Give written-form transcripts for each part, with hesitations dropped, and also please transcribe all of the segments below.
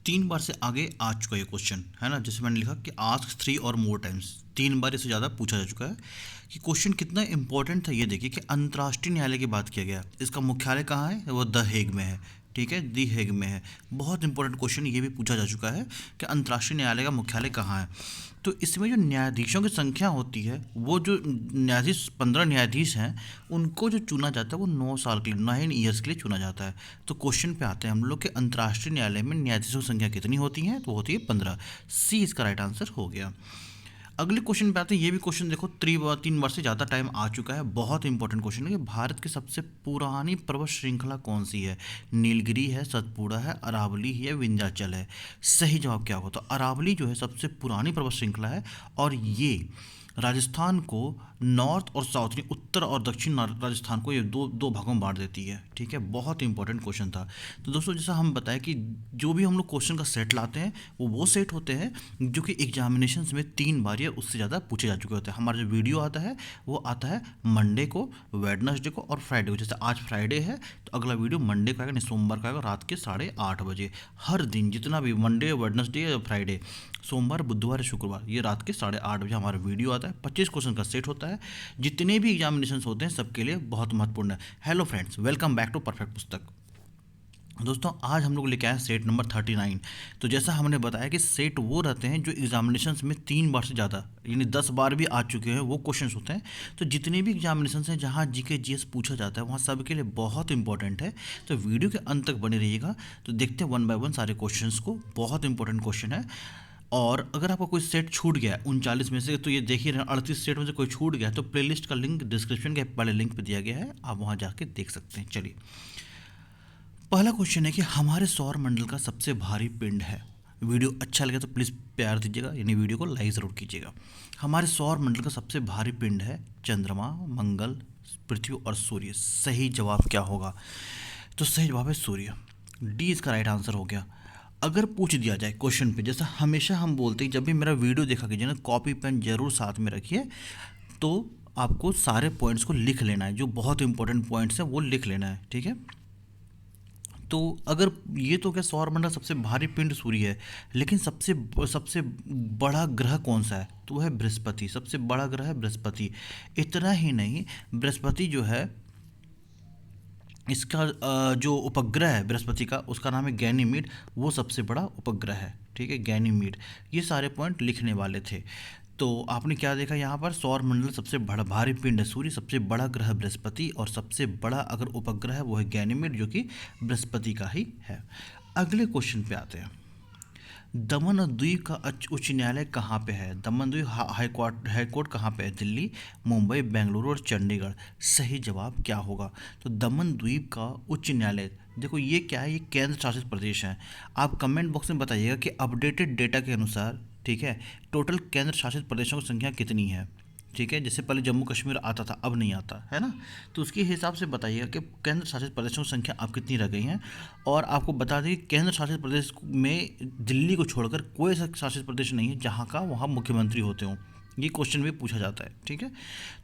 3 बार से आगे आ चुका ये क्वेश्चन है ना, जैसे मैंने लिखा कि आस्क 3 और मोर टाइम्स, 3 बार इससे ज़्यादा पूछा जा चुका है। कि क्वेश्चन कितना इंपॉर्टेंट था ये देखिए कि अंतर्राष्ट्रीय न्यायालय की बात किया गया, इसका मुख्यालय कहाँ है, वो द हेग में है। ठीक है, दी हेग में है। बहुत इंपॉर्टेंट क्वेश्चन ये भी पूछा जा चुका है कि अंतर्राष्ट्रीय न्यायालय का मुख्यालय कहाँ है। तो इसमें जो न्यायाधीशों की संख्या होती है, वो जो न्यायाधीश 15 न्यायाधीश हैं, उनको जो चुना जाता है वो 9 साल के लिए, 9 ईयर्स के लिए चुना जाता है। तो क्वेश्चन पे आते हैं हम लोग के अंतर्राष्ट्रीय न्यायालय में न्यायाधीशों की संख्या कितनी होती है, तो होती है 15। सी इसका राइट आंसर हो गया। अगले क्वेश्चन पे आते हैं। ये भी क्वेश्चन देखो 3 बार से ज़्यादा टाइम आ चुका है, बहुत इंपॉर्टेंट क्वेश्चन है कि भारत की सबसे पुरानी पर्वत श्रृंखला कौन सी है। नीलगिरी है, सतपुड़ा है, अरावली है, विंध्याचल है। सही जवाब क्या होगा, तो अरावली जो है सबसे पुरानी पर्वत श्रृंखला है, और ये राजस्थान को नॉर्थ और साउथ यानी उत्तर और दक्षिण राजस्थान को ये दो दो भागों में बांट देती है। ठीक है, बहुत इंपॉर्टेंट क्वेश्चन था। तो दोस्तों, जैसा हम बताएं कि जो भी हम लोग क्वेश्चन का सेट लाते हैं वो सेट होते हैं जो कि एग्जामिनेशंस में 3 बार या उससे ज़्यादा पूछे जा चुके होते हैं। हमारा जो वीडियो आता है वो आता है मंडे को, वेडनेसडे को और फ्राइडे को। जैसे आज फ्राइडे है तो अगला वीडियो मंडे को आएगा, नहीं सोमवार को आएगा रात के 8:30 बजे। हर दिन जितना भी मंडे, वेडनेसडे या फ्राइडे, सोमवार, बुधवार या शुक्रवार, ये रात के 8:30 बजे हमारा वीडियो आता है। 25 क्वेश्चन का सेट होता है। जितने भी एग्जामिनेशंस होते हैं सबके लिए बहुत महत्वपूर्ण है। Hello friends, welcome back to Perfect Pustak. दोस्तों, आज हम लोग लेके आए सेट नंबर 39। तो जैसा हमने बताया कि सेट वो रहते हैं जो एग्जामिनेशंस में 3 बार से ज़्यादा यानी 10 बार भी आ चुके हैं वो क्वेश्चंस होते हैं। तो जितने भी एग्जामिनेशंस हैं जहाँ जीके जीएस पूछा जाता है वहाँ सब के लिए बहुत इंपॉर्टेंट है। तो वीडियो के अंत तक बने रहिएगा। तो देखते हैं वन बाय वन सारे क्वेश्चंस को। बहुत इंपॉर्टेंट क्वेश्चन है। और अगर आपका कोई सेट छूट गया है 39 में से, तो ये देख ही रहे हैं 38 सेट में से कोई छूट गया है, तो प्लेलिस्ट का लिंक डिस्क्रिप्शन के पहले लिंक पे दिया गया है, आप वहाँ जाके देख सकते हैं। चलिए, पहला क्वेश्चन है कि हमारे सौर मंडल का सबसे भारी पिंड है। वीडियो अच्छा लगे तो प्लीज़ प्यार दीजिएगा, यानी वीडियो को लाइक ज़रूर कीजिएगा। हमारे सौर मंडल का सबसे भारी पिंड है चंद्रमा, मंगल, पृथ्वी और सूर्य। सही जवाब क्या होगा, तो सही जवाब है सूर्य। डी इसका राइट आंसर हो गया। अगर पूछ दिया जाए क्वेश्चन पे, जैसा हमेशा हम बोलते हैं, जब भी मेरा वीडियो देखा कीजिए ना, कॉपी पेन जरूर साथ में रखिए। तो आपको सारे पॉइंट्स को लिख लेना है, जो बहुत इंपॉर्टेंट पॉइंट्स हैं वो लिख लेना है। ठीक है, तो अगर ये तो क्या सौर मंडल सबसे भारी पिंड सूर्य है, लेकिन सबसे सबसे बड़ा ग्रह कौन सा है, तो वह है बृहस्पति। सबसे बड़ा ग्रह है बृहस्पति। इतना ही नहीं, बृहस्पति जो है इसका जो उपग्रह है बृहस्पति का, उसका नाम है गैनीमीड। वो सबसे बड़ा उपग्रह है। ठीक है, गैनीमीड। ये सारे पॉइंट लिखने वाले थे। तो आपने क्या देखा यहाँ पर, सौर मंडल सबसे बड़ा भारी पिंड है सूर्य, सबसे बड़ा ग्रह बृहस्पति, और सबसे बड़ा अगर उपग्रह है वो है गैनीमीड, जो कि बृहस्पति का ही है। अगले क्वेश्चन पे आते हैं। दमन और द्वीप का उच्च न्यायालय कहाँ पे है। दमन द्वीप हाईकोर्ट कहाँ पे है, दिल्ली, मुंबई, बेंगलुरु और चंडीगढ़। सही जवाब क्या होगा, तो दमन द्वीप का उच्च न्यायालय, देखो ये क्या है, ये केंद्र शासित प्रदेश है। आप कमेंट बॉक्स में बताइएगा कि अपडेटेड डेटा के अनुसार, ठीक है, टोटल केंद्र शासित प्रदेशों की संख्या कितनी है। ठीक है, जैसे पहले जम्मू कश्मीर आता था, अब नहीं आता है ना। तो उसके हिसाब से बताइएगा कि केंद्र शासित प्रदेशों की संख्या अब कितनी रह गई हैं। और आपको बता दें कि केंद्र शासित प्रदेश में दिल्ली को छोड़कर कोई ऐसा शासित प्रदेश नहीं है जहाँ का वहाँ मुख्यमंत्री होते हों। ये क्वेश्चन भी पूछा जाता है। ठीक है,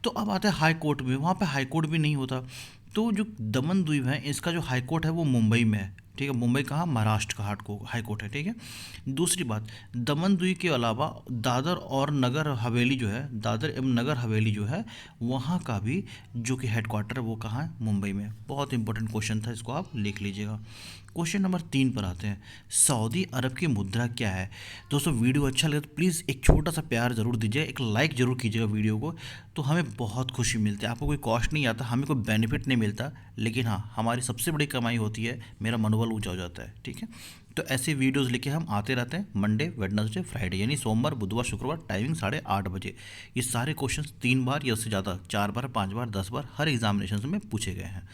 तो अब आता है हाई कोर्ट में, वहाँ पे हाई कोर्ट भी नहीं होता। तो जो दमन द्वीप है, इसका जो हाई कोर्ट है वो मुंबई में है। ठीक है, मुंबई कहाँ, महाराष्ट्र का हाई कोर्ट है। ठीक है, दूसरी बात, दमन द्वीप के अलावा दादर और नगर हवेली जो है, दादर एवं नगर हवेली जो है, वहाँ का भी जो कि हेडक्वार्टर है वो कहाँ है, मुंबई में। बहुत इंपॉर्टेंट क्वेश्चन था, इसको आप लिख लीजिएगा। क्वेश्चन नंबर 3 पर आते हैं। सऊदी अरब की मुद्रा क्या है। दोस्तों, वीडियो अच्छा लगे तो प्लीज़ एक छोटा सा प्यार ज़रूर दीजिए, एक लाइक ज़रूर कीजिएगा वीडियो को, तो हमें बहुत खुशी मिलती है। आपको कोई कॉस्ट नहीं आता, हमें कोई बेनिफिट नहीं मिलता, लेकिन हाँ, हमारी सबसे बड़ी कमाई होती है, मेरा मनोबल ऊंचा हो जाता है। ठीक है, तो ऐसे वीडियोस लेके हम आते रहते हैं मंडे, वेडनेसडे, फ्राइडे, यानी सोमवार, बुधवार, शुक्रवार, टाइमिंग 8:30 बजे। ये सारे क्वेश्चंस 3 बार या उससे ज़्यादा, 4 बार, 5 बार, 10 बार हर एग्जामिनेशन में पूछे गए हैं।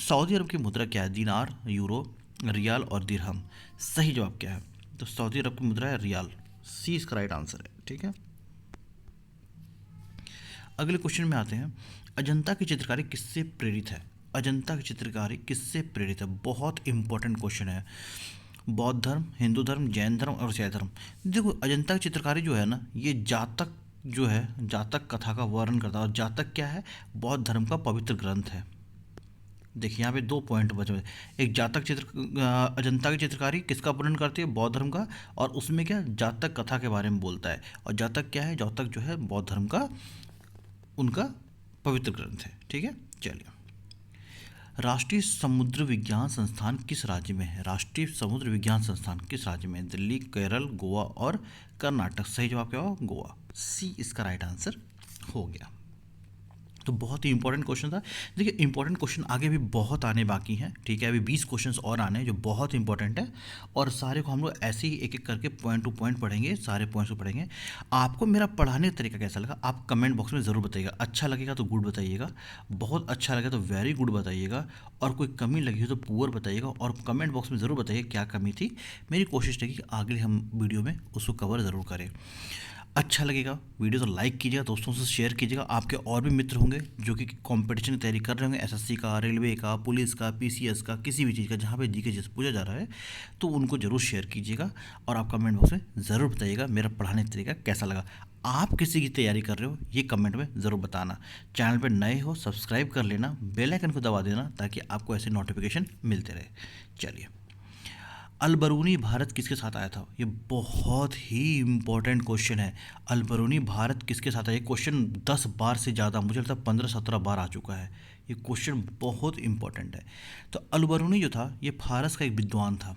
सऊदी अरब की मुद्रा क्या है, दिनार, यूरो, रियाल और दिरहम। सही जवाब क्या है, तो सऊदी अरब की मुद्रा है रियाल। सी इसका राइट आंसर है। ठीक है, अगले क्वेश्चन में आते हैं। अजंता की चित्रकारी किससे प्रेरित है। अजंता की चित्रकारी किससे प्रेरित है, बहुत इंपॉर्टेंट क्वेश्चन है। बौद्ध धर्म, हिंदू धर्म, जैन धर्म और शैव धर्म। देखो, अजंता की चित्रकारी जो है ना, ये जातक जो है, जातक कथा का वर्णन करता है। और जातक क्या है, बौद्ध धर्म का पवित्र ग्रंथ है। देखिए यहाँ पे 2 पॉइंट बचे हुए। एक जातक चित्र, अजंता की चित्रकारी किसका वर्णन करती है? बौद्ध धर्म का। और उसमें क्या, जातक कथा के बारे में बोलता है। और जातक क्या है? जातक जो है बौद्ध धर्म का उनका पवित्र ग्रंथ है। ठीक है, चलिए। राष्ट्रीय समुद्र विज्ञान संस्थान किस राज्य में है? राष्ट्रीय समुद्र विज्ञान संस्थान किस राज्य में है? दिल्ली, केरल, गोवा और कर्नाटक। सही जवाब क्या होगा? गोवा। सी इसका राइट आंसर हो गया। तो बहुत ही इंपॉर्टेंट क्वेश्चन था। देखिए इंपॉर्टेंट क्वेश्चन आगे भी बहुत आने बाकी हैं, ठीक है। अभी 20 क्वेश्चंस और आने हैं जो बहुत इंपॉर्टेंट है, और सारे को हम लोग ऐसे ही एक एक करके पॉइंट टू पॉइंट पढ़ेंगे, सारे पॉइंट्स को पढ़ेंगे। आपको मेरा पढ़ाने का तरीका कैसा लगा आप कमेंट बॉक्स में ज़रूर बताइएगा। अच्छा लगेगा तो गुड बताइएगा, बहुत अच्छा लगे तो वेरी गुड बताइएगा, और कोई कमी लगी हो तो पुअर बताइएगा। और कमेंट बॉक्स में ज़रूर बताइए क्या कमी थी। मेरी कोशिश रहेगी कि आगे हम वीडियो में उसको कवर ज़रूर करें। अच्छा लगेगा वीडियो तो लाइक कीजिएगा, दोस्तों से शेयर कीजिएगा। आपके और भी मित्र होंगे जो कि कंपटीशन की तैयारी कर रहे होंगे, एसएससी का, रेलवे का, पुलिस का, पीसीएस का, किसी भी चीज़ का जहाँ पे जीके जिस पूछा जा रहा है, तो उनको ज़रूर शेयर कीजिएगा। और आप कमेंट बॉक्स में ज़रूर बताइएगा मेरा पढ़ाने का तरीका कैसा लगा। आप किसी की तैयारी कर रहे हो ये कमेंट में ज़रूर बताना। चैनल पर नए हो सब्सक्राइब कर लेना, बेल आइकन को दबा देना ताकि आपको ऐसे नोटिफिकेशन मिलते रहे। चलिए, अलबरूनी भारत किसके साथ आया था? ये बहुत ही इम्पोर्टेंट क्वेश्चन है। अलबरूनी भारत किसके साथ आया? ये क्वेश्चन 10 बार से ज़्यादा, मुझे लगता है 15-17 बार आ चुका है। ये क्वेश्चन बहुत इंपॉर्टेंट है। तो अलबरूनी जो था ये फारस का एक विद्वान था।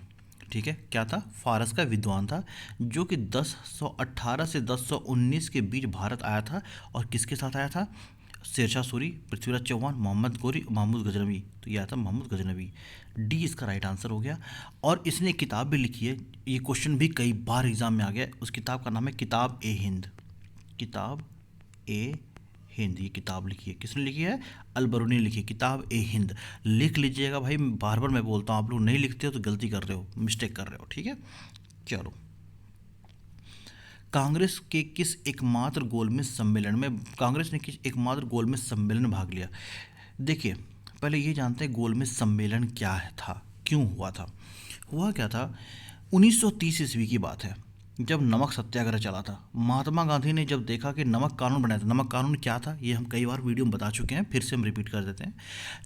ठीक है, क्या था? फारस का विद्वान था जो कि 1018 से 1019 के बीच भारत आया था। और किसके साथ आया था? शेरशाह सूरी, पृथ्वीराज चौहान, मोहम्मद गौरी, महमूद गजनवी। तो यह था महमूद गजनवी। डी इसका राइट आंसर हो गया। और इसने एक किताब भी लिखी है, ये क्वेश्चन भी कई बार एग्जाम में आ गया। उस किताब का नाम है किताब ए हिंद। किताब ए हिंद, ये किताब लिखी है, किसने लिखी है? अलबरूनी ने लिखी है, किताब ए हिंद। लिख लीजिएगा भाई, बार बार मैं बोलता हूँ, आप लोग नहीं लिखते हो तो गलती कर रहे हो, मिस्टेक कर रहे हो। ठीक है, चलो। कांग्रेस के किस एकमात्र गोलमेज सम्मेलन में, कांग्रेस ने किस एकमात्र गोलमेज सम्मेलन में भाग लिया? देखिए पहले ये जानते हैं गोलमेज सम्मेलन क्या है था, क्यों हुआ था। हुआ क्या था, 1930 ईस्वी की बात है, जब नमक सत्याग्रह चला था। महात्मा गांधी ने जब देखा कि नमक कानून बनाया था। नमक कानून क्या था ये हम कई बार वीडियो में बता चुके हैं, फिर से हम रिपीट कर देते हैं।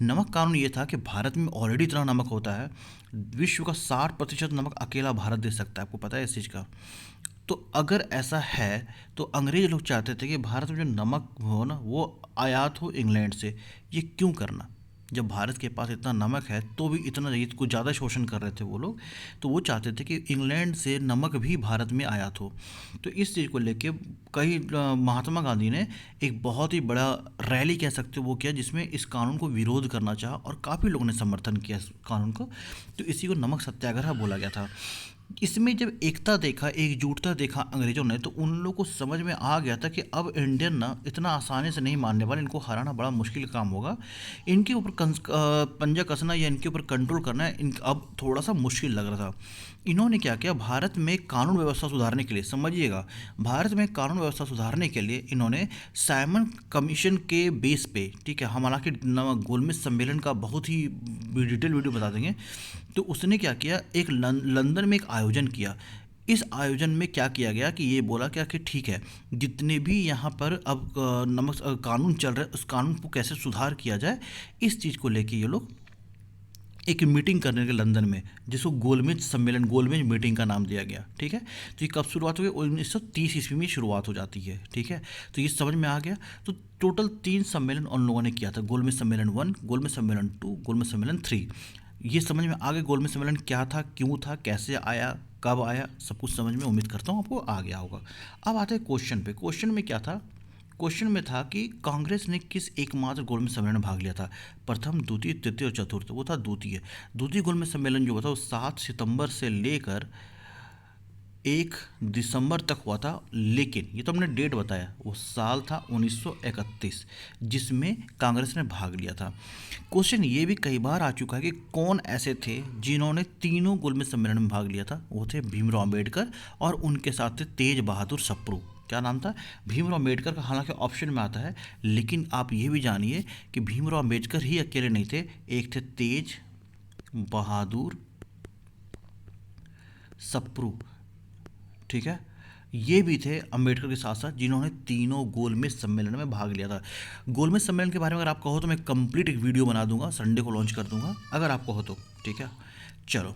नमक कानून ये था कि भारत में ऑलरेडी इतना नमक होता है, विश्व का 60% नमक अकेला भारत दे सकता है, आपको पता है इस चीज़ का। तो अगर ऐसा है तो अंग्रेज लोग चाहते थे कि भारत में जो नमक हो ना वो आयात हो इंग्लैंड से। ये क्यों करना, जब भारत के पास इतना नमक है तो भी इतना नहीं, कुछ ज़्यादा शोषण कर रहे थे वो लोग। तो वो चाहते थे कि इंग्लैंड से नमक भी भारत में आयात हो। तो इस चीज़ को लेके कई महात्मा गांधी ने एक बहुत ही बड़ा रैली कह सकते हो वो किया, जिसमें इस कानून को विरोध करना चाहा, और काफ़ी लोगों ने समर्थन किया इस कानून को। तो इसी को नमक सत्याग्रह बोला गया था। इसमें जब एकता देखा, एकजुटता देखा अंग्रेजों ने, तो उन लोगों को समझ में आ गया था कि अब इंडियन ना इतना आसानी से नहीं मानने वाले, इनको हराना बड़ा मुश्किल काम होगा। इनके ऊपर पंजा कसना या इनके ऊपर कंट्रोल करना इन अब थोड़ा सा मुश्किल लग रहा था। इन्होंने क्या किया, भारत में कानून व्यवस्था सुधारने के लिए, समझिएगा, भारत में कानून व्यवस्था सुधारने के लिए इन्होंने साइमन कमीशन के बेस पे, ठीक है, हम हालांकि गोलमेज सम्मेलन का बहुत ही डिटेल वीडियो बता देंगे। तो उसने क्या किया, एक लंदन में एक आयोजन किया। इस आयोजन में क्या किया गया कि ये बोला क्या कि ठीक है, जितने भी यहाँ पर अब नमक कानून चल रहा है उस कानून को कैसे सुधार किया जाए, इस चीज़ को लेके ये लोग एक मीटिंग करने के लंदन में, जिसको गोलमेज सम्मेलन, गोलमेज मीटिंग का नाम दिया गया। ठीक है, तो ये कब शुरुआत हुई? 1930 ईस्वी में शुरुआत हो जाती है। ठीक है, तो ये समझ में आ गया। तो टोटल 3 सम्मेलन उन लोगों ने किया था, गोलमेज सम्मेलन 1, गोलमेज सम्मेलन 2, गोलमेज सम्मेलन 3। ये समझ में आ गया गोलमेज सम्मेलन क्या था, क्यों था, कैसे आया, कब आया, सब कुछ समझ में, उम्मीद करता हूँ आपको आ गया होगा। अब आते हैं क्वेश्चन पे। क्वेश्चन में क्या था, क्वेश्चन में था कि कांग्रेस ने किस एकमात्र गोलमेज सम्मेलन में भाग लिया था? प्रथम, द्वितीय, तृतीय और चतुर्थ। वो था द्वितीय। द्वितीय गोलमेज सम्मेलन जो हुआ था वो 7 सितंबर से लेकर 1 दिसंबर तक हुआ था। लेकिन ये तो हमने डेट बताया, वो साल था 1931 जिसमें कांग्रेस ने भाग लिया था। क्वेश्चन ये भी कई बार आ चुका है कि कौन ऐसे थे जिन्होंने तीनों गोलमेज सम्मेलन में भाग लिया था। वो थे भीमराव अम्बेडकर और उनके साथ थे तेज बहादुर सप्रू। क्या नाम था? भीमराव अम्बेडकर का हालांकि ऑप्शन में आता है, लेकिन आप ये भी जानिए कि भीमराव अम्बेडकर ही अकेले नहीं थे, एक थे तेज बहादुर सप्रू। ठीक है, ये भी थे अंबेडकर के साथ साथ जिन्होंने तीनों गोलमेज सम्मेलन में भाग लिया था। गोलमेज सम्मेलन के बारे में अगर आप कहो तो मैं कंप्लीट एक वीडियो बना दूंगा, संडे को लॉन्च कर दूंगा अगर आप कहो तो, ठीक है। चलो,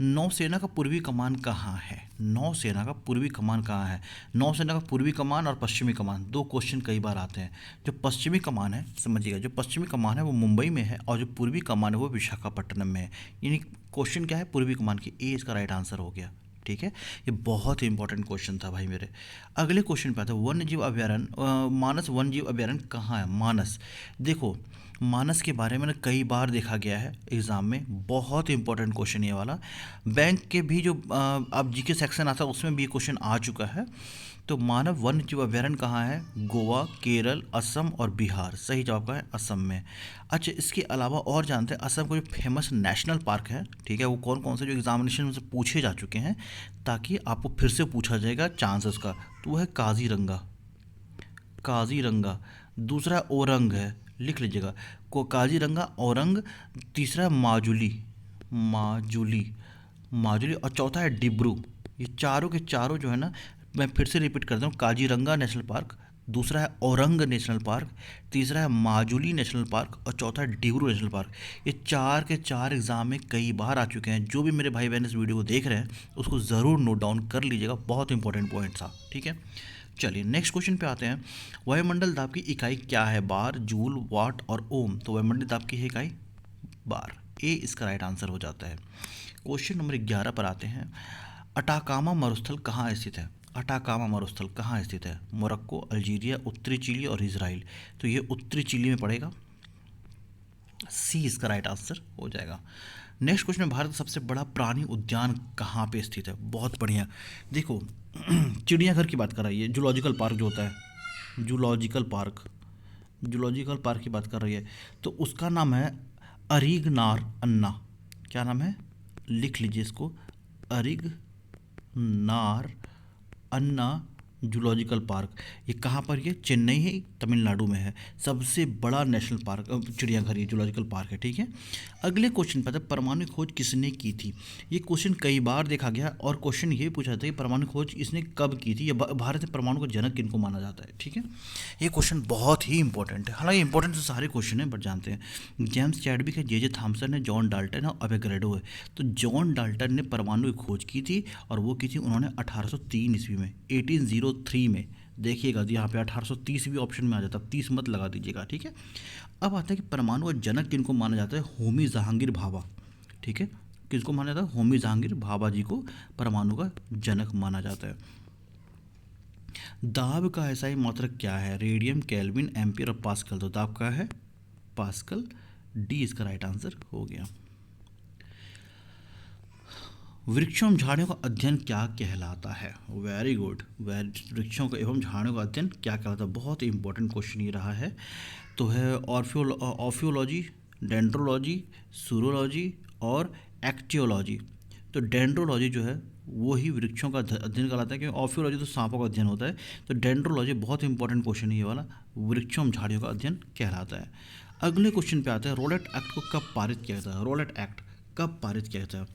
नौसेना का पूर्वी कमान कहाँ है? नौसेना का पूर्वी कमान कहाँ है? नौसेना का पूर्वी कमान और पश्चिमी कमान, दो क्वेश्चन कई बार आते हैं। जो पश्चिमी कमान है, समझिएगा, जो पश्चिमी कमान है वो मुंबई में है और जो पूर्वी कमान है वो विशाखापट्टनम में है। यानी क्वेश्चन क्या है? पूर्वी कमान की। ए इसका राइट आंसर हो गया, ठीक है। ये बहुत ही इंपॉर्टेंट क्वेश्चन था भाई मेरे। अगले क्वेश्चन पे आता है वन्य जीव अभयारण्य, मानस वन्य जीव अभयारण्य कहाँ है? मानस, देखो मानस के बारे में ना कई बार देखा गया है एग्ज़ाम में, बहुत इंपॉर्टेंट क्वेश्चन ये वाला। बैंक के भी जो अब जीके सेक्शन आता है उसमें भी ये क्वेश्चन आ चुका है। तो मानव वन्य जीव अभयारण्य कहाँ है? गोवा, केरल, असम और बिहार। सही जवाब का है असम में। अच्छा, इसके अलावा और जानते हैं असम का जो फेमस नेशनल पार्क है, ठीक है, वो कौन कौन से जो एग्जामिनेशन में से पूछे जा चुके हैं, ताकि आपको फिर से पूछा जाएगा चांसेस का। तो वो है काजीरंगा, काजीरंगा। दूसरा ओरंग है, लिख लीजिएगा, को काजीरंगा, औरंग। तीसरा है माजुली, माजुली, माजुली। और चौथा है डिब्रू। ये चारों के चारों जो है ना, मैं फिर से रिपीट करता हूँ, काजीरंगा नेशनल पार्क, दूसरा है औरंग नेशनल पार्क, तीसरा है माजुली नेशनल पार्क और चौथा है डिब्रू नेशनल पार्क। ये चार के चार एग्ज़ाम में कई बार आ चुके हैं। जो भी मेरे भाई बहन इस वीडियो को देख रहे हैं उसको ज़रूर नोट डाउन कर लीजिएगा, बहुत इंपॉर्टेंट पॉइंट था, ठीक है। चलिए नेक्स्ट क्वेश्चन पे आते हैं। वायुमंडल दाब की इकाई क्या है? बार, जूल, वाट और ओम। तो वायुमंडल दाब की है इकाई बार। ए इसका राइट आंसर हो जाता है। क्वेश्चन नंबर 11 पर आते हैं। अटाकामा मरुस्थल कहाँ स्थित है? अटाकामा मरुस्थल कहाँ स्थित है? मोरक्को, अल्जीरिया, उत्तरी चिली और इजराइल। तो ये उत्तरी चिली में पड़ेगा, सी इसका राइट आंसर हो जाएगा। नेक्स्ट क्वेश्चन में, भारत का सबसे बड़ा प्राणी उद्यान कहाँ पे स्थित है? बहुत बढ़िया। देखो चिड़ियाघर की बात कर रही है, जूलॉजिकल पार्क जो होता है, जूलॉजिकल पार्क, जूलॉजिकल पार्क की बात कर रही है, तो उसका नाम है अरिगनार अन्ना। क्या नाम है? लिख लीजिए इसको, अरिगनार अन्ना जूलॉजिकल पार्क। ये कहाँ पर? ये चेन्नई है, तमिलनाडु में है। सबसे बड़ा नेशनल पार्क, चिड़ियाघर, ये जूलॉजिकल पार्क है, ठीक है। अगले क्वेश्चन पर, परमाणु खोज किसने की थी? ये क्वेश्चन कई बार देखा गया और क्वेश्चन ये पूछा था कि परमाणु खोज इसने कब की थी, या भारत में परमाणु का जनक किनको माना जाता है, ठीक है। ये क्वेश्चन बहुत ही इंपॉर्टेंट है, हालांकि इंपॉर्टेंट तो सारे क्वेश्चन हैं, बट जानते हैं। जेम्स चैडविक है, जे थॉमसन है, जॉन डाल्टन है और अवेग्रेडो है। तो जॉन डाल्टन ने परमाणु की खोज की थी और वो की थी उन्होंने 1803 ईस्वी में, 1803 में। देखिएगा यहाँ पे 1830 भी ऑप्शन में आ जाता है, 30 मत लगा दीजिएगा, ठीक है। अब आता है कि परमाणु का जनक किनको माना जाता है? होमी जहांगीर भाभा, ठीक है। किसको माना जाता है? होमी जहांगीर भाभा जी को परमाणु का जनक माना जाता है। दाब का ऐसा ही मात्रक क्या है? रेडियम, केल्विन, एम्पियर और पास्कल। तो दाब का है पास्कल, डी इसका राइट आंसर हो गया। वृक्षों एवं झाड़ियों का अध्ययन क्या कहलाता है? Very good. वृक्षों का एवं झाड़ियों का अध्ययन क्या कहलाता है? बहुत ही इंपॉर्टेंट क्वेश्चन ये रहा है। तो है ऑर्फियोलॉजी, डेंड्रोलॉजी, सूरोलॉजी और एक्टियोलॉजी। तो डेंड्रोलॉजी जो है वो ही वृक्षों का अध्ययन कहलाता है, क्योंकि ऑर्फियोलॉजी तो सांपों का अध्ययन होता है। तो डेंड्रोलॉजी बहुत इंपॉर्टेंट क्वेश्चन है ये वाला, वृक्षों एवं झाड़ियों का अध्ययन कहलाता है। अगले क्वेश्चन पे आता है, रोलेट एक्ट को कब पारित किया गया था? रोलेट एक्ट कब पारित किया गया था?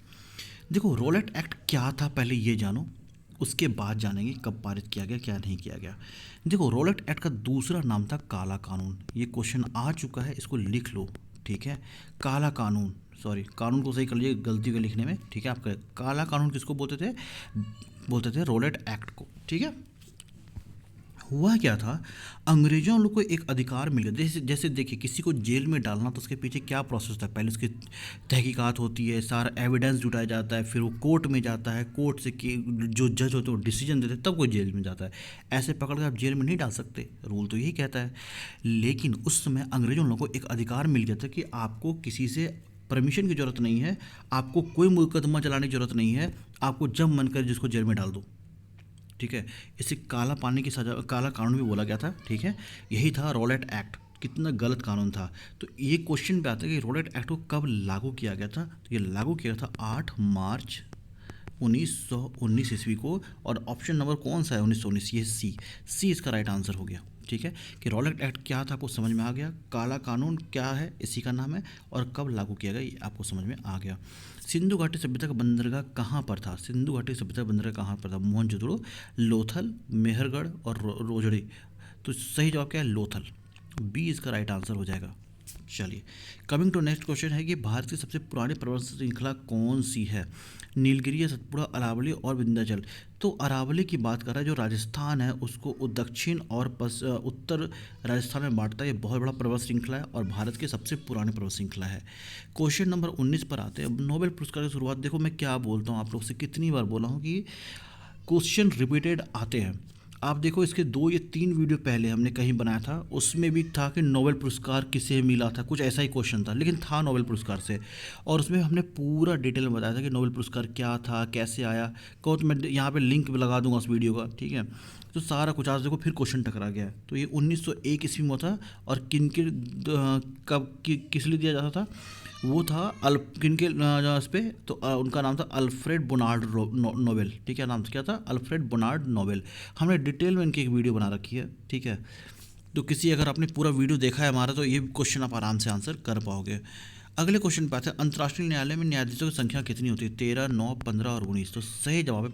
देखो रोलेट एक्ट क्या था पहले ये जानो, उसके बाद जानेंगे कब पारित किया गया, क्या नहीं किया गया। देखो रोलेट एक्ट का दूसरा नाम था काला कानून। ये क्वेश्चन आ चुका है, इसको लिख लो, ठीक है। काला कानून, सॉरी कानून को सही कर लीजिए गलती को लिखने में, ठीक है। आपका काला कानून किसको बोलते थे? बोलते थे रोलेट एक्ट को, ठीक है। हुआ क्या था, अंग्रेजों लोग को एक अधिकार मिल गया। जैसे देखिए किसी को जेल में डालना तो उसके पीछे क्या प्रोसेस था? पहले उसकी तहकीकात होती है, सारा एविडेंस जुटाया जाता है, फिर वो कोर्ट में जाता है, कोर्ट से जो जज होते हैं वो डिसीजन देते हैं, तब कोई जेल में जाता है। ऐसे पकड़ कर आप जेल में नहीं डाल सकते, रूल तो यही कहता है। लेकिन उस समय अंग्रेजों लोगों को एक अधिकार मिल गया था कि आपको किसी से परमिशन की ज़रूरत नहीं है, आपको कोई मुकदमा चलाने की ज़रूरत नहीं है, आपको जब मन करे जिसको जेल में डाल दो, ठीक है। इसे काला पानी की सजा, काला कानून भी बोला गया था, ठीक है। यही था रोलेट एक्ट। कितना गलत कानून था। तो ये क्वेश्चन पे आता है कि रोलेट एक्ट को कब लागू किया गया था? तो ये लागू किया था 8 मार्च 1919 ईस्वी को। और ऑप्शन नंबर कौन सा है 1919? ये सी इसका राइट आंसर हो गया। ठीक है, कि रॉलेट एक्ट क्या था आपको समझ में आ गया, काला कानून क्या है इसी का नाम है, और कब लागू किया गया ये आपको समझ में आ गया। सिंधु घाटी सभ्यता का बंदरगाह कहाँ पर था? सिंधु घाटी सभ्यता का बंदरगाह कहाँ पर था? मोहनजोदड़ो, लोथल, मेहरगढ़ और रोजड़ी। तो सही जवाब क्या है? लोथल। बी इसका राइट आंसर हो जाएगा। चलिए, कमिंग टू नेक्स्ट क्वेश्चन है कि भारत की सबसे पुरानी पर्वत श्रृंखला कौन सी है? नीलगिरी, सतपुड़ा, अरावली और विंध्याचल। तो अरावली की बात कर रहा है, जो राजस्थान है उसको दक्षिण और उत्तर राजस्थान में बांटता है। ये बहुत बड़ा पर्वत श्रृंखला है और भारत की सबसे पुरानी पर्वत श्रृंखला है। क्वेश्चन नंबर 19 पर आते हैं। अब नोबेल पुरस्कार की शुरुआत देखो, मैं क्या बोलता हूँ आप लोग से, कितनी बार बोला हूँ कि क्वेश्चन रिपीटेड आते हैं। आप देखो, इसके 2 या 3 वीडियो पहले हमने कहीं बनाया था, उसमें भी था कि नोबेल पुरस्कार किसे मिला था, कुछ ऐसा ही क्वेश्चन था, लेकिन था नोबेल पुरस्कार से। और उसमें हमने पूरा डिटेल में बताया था कि नोबेल पुरस्कार क्या था, कैसे आया। कहो तो मैं यहाँ पे लिंक भी लगा दूंगा उस वीडियो का, ठीक है। तो सारा कुछ आज देखो फिर क्वेश्चन टकरा गया है। तो ये 1901 ईस्वी में था, और किस लिए दिया जाता था? वो था किन के इस पे, तो उनका नाम था अल्फ्रेड बोनार्ड नोबेल। ठीक है, नाम क्या था? Alfred Bernard Nobel. हमने डिटेल में इनकी एक वीडियो बना रखी है, ठीक है। तो किसी अगर आपने पूरा वीडियो देखा है हमारा, तो ये क्वेश्चन आप आराम से आंसर कर पाओगे। अगले क्वेश्चन पे आते हैं। अंतर्राष्ट्रीय न्यायालय में न्यायाधीशों की संख्या कितनी होती है? 13, 9, 15 और 19। तो सही जवाब है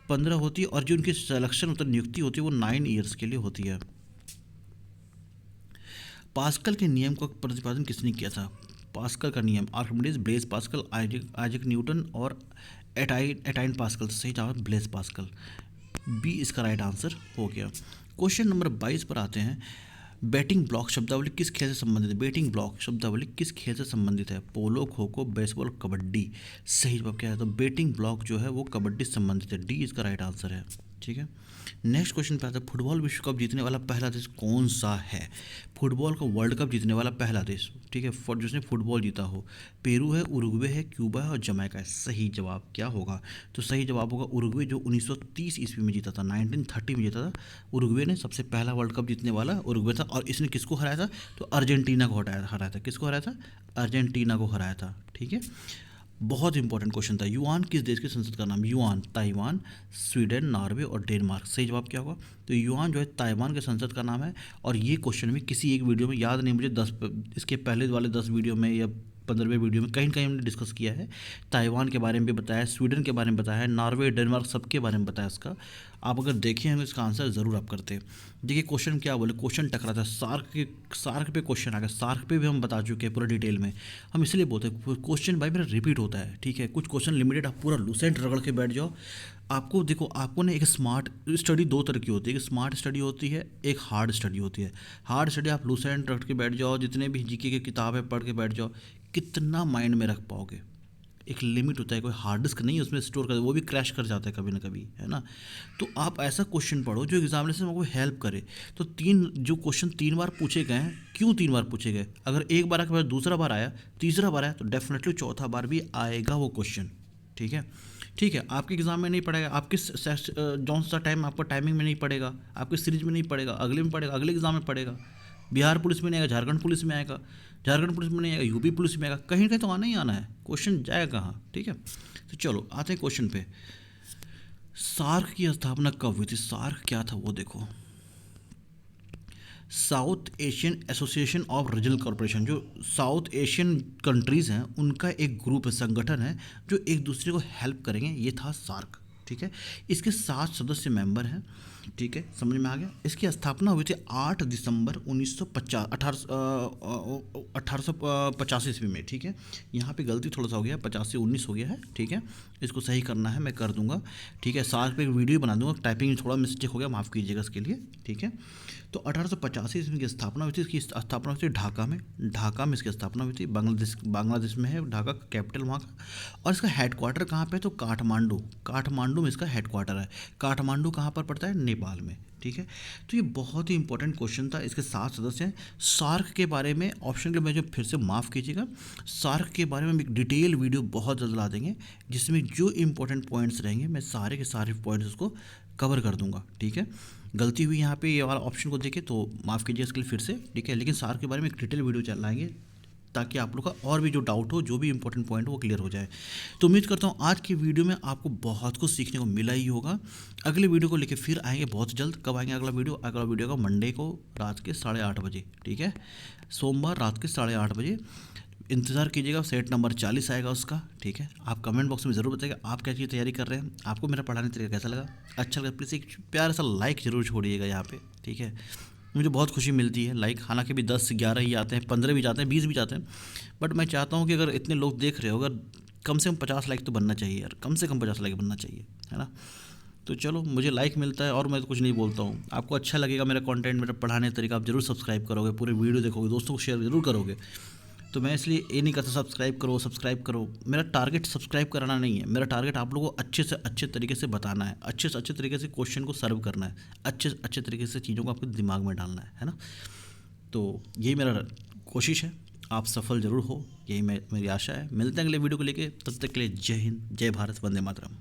15 होती है। और जो उनकी सिलेक्शन होता है, नियुक्ति होती है, वो 9 ईयर्स के लिए होती है। पास्कल के नियम का प्रतिपादन किसने किया था? पास्कल का नियम, Archimedes, Blaise Pascal, Isaac Newton और एटाइन पास्कल। सही जवाब ब्लेज पास्कल। बी इसका राइट आंसर हो गया। क्वेश्चन नंबर 22 पर आते हैं। बैटिंग ब्लॉक शब्दावली किस खेल से संबंधित है? बैटिंग ब्लॉक शब्दावली किस खेल से संबंधित है? पोलो, खो खो, बेसबॉल, कबड्डी। सही जवाब क्या है? तो बैटिंग ब्लॉक जो है वो कबड्डी से संबंधित है। डी इसका राइट आंसर है। ठीक है, नेक्स्ट क्वेश्चन पे आता है। फुटबॉल विश्व कप जीतने वाला पहला देश कौन सा है? फुटबॉल का वर्ल्ड कप जीतने वाला पहला देश, ठीक है, जिसने फुटबॉल जीता हो। पेरू है, उरुग्वे है, क्यूबा है और जमैका है। सही जवाब क्या होगा? तो सही जवाब होगा उरुग्वे, जो 1930 ईस्वी में जीता था, 1930 में जीता था। उरुग्वे ने सबसे पहला वर्ल्ड कप जीतने वाला उरुग्वे था। और इसने किसको हराया था? तो अर्जेंटीना को हराया था। किसको हराया था? अर्जेंटीना को हराया था। ठीक है, बहुत इंपॉर्टेंट क्वेश्चन था। युआन किस देश की संसद का नाम? युआन, ताइवान, स्वीडन, नॉर्वे और डेनमार्क। सही जवाब क्या होगा? तो युआन जो है ताइवान के संसद का नाम है। और ये क्वेश्चन भी किसी एक वीडियो में, याद नहीं मुझे, इसके पहले वाले 10 वीडियो में या 15वें वीडियो में कहीं कहीं हमने डिस्कस किया है। ताइवान के बारे में भी बताया है, स्वीडन के बारे में बताया है, नॉर्वे, डेनमार्क सबके बारे में बताया इसका। आप अगर देखें हैं तो इसका आंसर ज़रूर आप करते हैं। देखिए क्वेश्चन क्या बोले, क्वेश्चन टकरा था सार्क पे क्वेश्चन आ गया। सार्क पे भी हम बता चुके हैं पूरा डिटेल में। हम इसलिए बोलते हैं क्वेश्चन भाई मेरा रिपीट होता है, ठीक है। कुछ क्वेश्चन लिमिटेड, आप पूरा लूसेंट रगड़ के बैठ जाओ। आपको देखो, आपको ना एक स्मार्ट स्टडी 2 तरह की होती है। एक स्मार्ट स्टडी होती है, एक हार्ड स्टडी होती है। हार्ड स्टडी आप लूसेंट रख के बैठ जाओ, जितने भी जीके की किताबें पढ़ के बैठ जाओ, कितना माइंड में रख पाओगे? एक लिमिट होता है, कोई हार्ड डिस्क नहीं है उसमें स्टोर कर, वो भी क्रैश कर जाता है कभी ना कभी, है ना। तो आप ऐसा क्वेश्चन पढ़ो जो एग्जामिनेशन में आपको हेल्प करे। तो जो क्वेश्चन 3 बार पूछे गए हैं, क्यों 3 बार पूछे गए? अगर एक बार के बाद दूसरा बार आया, तीसरा बार आया, तो डेफिनेटली चौथा बार भी आएगा वो क्वेश्चन। ठीक है, ठीक है। आपके एग्जाम में नहीं पड़ेगा, आपके जौन सा टाइम आपका टाइमिंग में नहीं पड़ेगा, आपके सीरीज में नहीं पड़ेगा, अगले में पड़ेगा, अगले एग्जाम में पड़ेगा। बिहार पुलिस में नहीं आएगा, झारखंड पुलिस में आएगा, झारखंड पुलिस में नहीं आएगा, यूपी पुलिस में आएगा, कहीं ना कहीं तो आना ही आना है। क्वेश्चन जाएगा कहाँ? ठीक है, तो चलो आते हैं क्वेश्चन पे। सार्क की स्थापना कब हुई थी? सार्क क्या था वो देखो, south Asian association of regional corporation. जो साउथ एशियन कंट्रीज़ हैं उनका एक ग्रुप है, संगठन है, जो एक दूसरे को हेल्प करेंगे, ये था सार्क। ठीक है, इसके 7 सदस्य मेंबर हैं। ठीक है, समझ में आ गया। इसकी स्थापना हुई थी 8 दिसंबर 1885 ईस्वी में। ठीक है, यहाँ पे गलती थोड़ा सा हो गया, 50 से 19 हो गया है। ठीक है, इसको सही करना है, मैं कर दूंगा। ठीक है, सार्क पे एक वीडियो बना दूंगा, टाइपिंग में थोड़ा मिस्टेक हो गया, माफ़ कीजिएगा इसके लिए। ठीक है, तो 1885 ईस्वी की स्थापना हुई थी। इसकी स्थापना हुई थी ढाका में इसकी स्थापना हुई थी। बांग्लादेश में है ढाका, कैपिटल वहाँ का। और इसका हेडक्वार्टर कहाँ पे? तो काठमांडू में इसका हेडक्वार्टर है। काठमांडू कहाँ पर पड़ता है? नेपाल में। ठीक है, तो ये बहुत ही इंपॉर्टेंट क्वेश्चन था। इसके 7 सदस्य हैं। सार्क के बारे में ऑप्शन के जो फिर से माफ़ कीजिएगा, सार्क के बारे में एक डिटेल वीडियो बहुत जल्द ला देंगे, जिसमें जो इंपॉर्टेंट पॉइंट्स रहेंगे मैं सारे के सारे पॉइंट्स उसको कवर कर दूंगा। ठीक है, गलती हुई यहाँ पे ये वाला ऑप्शन को देखे तो माफ़ कीजिए इसके लिए फिर से। ठीक है, लेकिन सार्क के बारे में एक डिटेल वीडियो चलाएंगे, ताकि आप लोग का और भी जो डाउट हो, जो भी इंपॉर्टेंट पॉइंट हो वो क्लियर हो जाए। तो उम्मीद करता हूँ आज की वीडियो में आपको बहुत कुछ सीखने को मिला ही होगा। अगले वीडियो को लेके फिर आएंगे बहुत जल्द। कब आएंगे अगला वीडियो? अगला वीडियो का मंडे को रात के 8:30 बजे, ठीक है, सोमवार रात के 8:30 बजे इंतज़ार कीजिएगा। सेट नंबर 40 आएगा उसका, ठीक है। आप कमेंट बॉक्स में ज़रूर बताइएगा आप क्या चीज़ तैयारी कर रहे हैं, आपको मेरा पढ़ाने तरीका कैसा लगा। अच्छा लगा प्लीज़ एक प्यारा सा लाइक ज़रूर छोड़िएगा यहाँ पे, ठीक है। मुझे बहुत खुशी मिलती है लाइक, हालांकि भी 10-11 ही आते हैं, 15 भी जाते हैं, 20 भी जाते हैं, बट मैं चाहता हूँ कि अगर इतने लोग देख रहे हो, अगर कम से कम 50 लाइक तो बनना चाहिए यार, कम से कम 50 लाइक बनना चाहिए, है ना। तो चलो, मुझे लाइक मिलता है और मैं तो कुछ नहीं बोलता हूँ। आपको अच्छा लगेगा मेरा कंटेंट, मेरा पढ़ाने का तरीका, आप जरूर सब्सक्राइब करोगे, पूरे वीडियो देखोगे, दोस्तों को शेयर जरूर करोगे। तो मैं इसलिए ये नहीं कहता सब्सक्राइब करो सब्सक्राइब करो, मेरा टारगेट सब्सक्राइब कराना नहीं है, मेरा टारगेट आप लोगों को अच्छे से अच्छे तरीके से बताना है, अच्छे से अच्छे तरीके से क्वेश्चन को सर्व करना है, अच्छे से अच्छे तरीके से चीज़ों को आपके दिमाग में डालना है ना। तो यही मेरा कोशिश है, आप सफल ज़रूर हो, यही मेरी आशा है। मिलते हैं अगले वीडियो को लेके, तब तक के लिए जय हिंद, जय भारत, वंदे मातरम।